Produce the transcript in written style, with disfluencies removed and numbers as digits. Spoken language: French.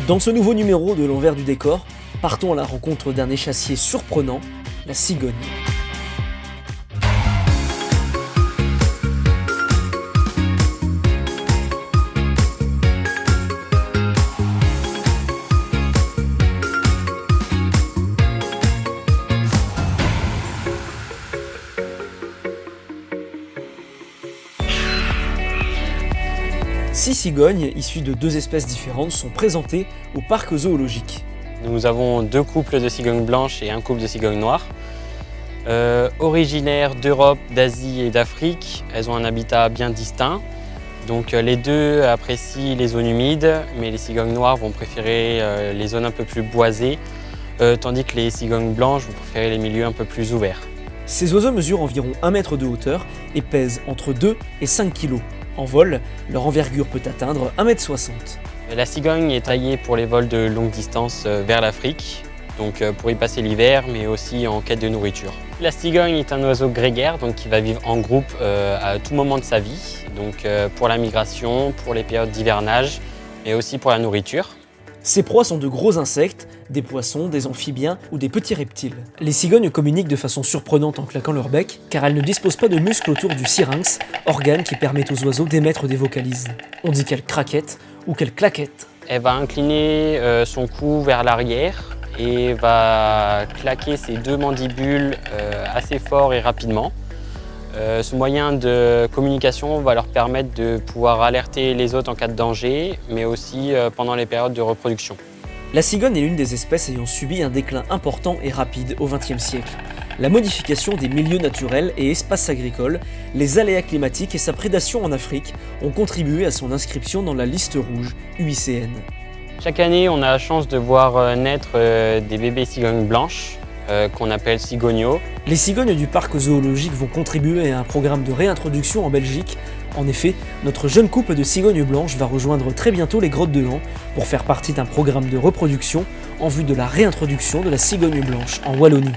Dans ce nouveau numéro de l'envers du décor, partons à la rencontre d'un échassier surprenant, la cigogne. Six cigognes, issues de deux espèces différentes, sont présentées au parc zoologique. Nous avons deux couples de cigognes blanches et un couple de cigognes noires. Originaires d'Europe, d'Asie et d'Afrique, elles ont un habitat bien distinct. Donc les deux apprécient les zones humides, mais les cigognes noires vont préférer les zones un peu plus boisées, tandis que les cigognes blanches vont préférer les milieux un peu plus ouverts. Ces oiseaux mesurent environ 1 mètre de hauteur et pèsent entre 2 et 5 kg. En vol, leur envergure peut atteindre 1,60 m. La cigogne est taillée pour les vols de longue distance vers l'Afrique, donc pour y passer l'hiver, mais aussi en quête de nourriture. La cigogne est un oiseau grégaire, donc qui va vivre en groupe à tout moment de sa vie, donc pour la migration, pour les périodes d'hivernage, mais aussi pour la nourriture. Ses proies sont de gros insectes, des poissons, des amphibiens ou des petits reptiles. Les cigognes communiquent de façon surprenante en claquant leur bec, car elles ne disposent pas de muscles autour du syrinx, organe qui permet aux oiseaux d'émettre des vocalises. On dit qu'elles craquettent ou qu'elles claquettent. Elle va incliner son cou vers l'arrière et va claquer ses deux mandibules assez fort et rapidement. Ce moyen de communication va leur permettre de pouvoir alerter les hôtes en cas de danger, mais aussi pendant les périodes de reproduction. La cigogne est l'une des espèces ayant subi un déclin important et rapide au XXe siècle. La modification des milieux naturels et espaces agricoles, les aléas climatiques et sa prédation en Afrique ont contribué à son inscription dans la liste rouge UICN. Chaque année, on a la chance de voir naître des bébés cigognes blanches, qu'on appelle cigognos. Les cigognes du parc zoologique vont contribuer à un programme de réintroduction en Belgique. En effet, notre jeune couple de cigognes blanches va rejoindre très bientôt les grottes de Han pour faire partie d'un programme de reproduction en vue de la réintroduction de la cigogne blanche en Wallonie.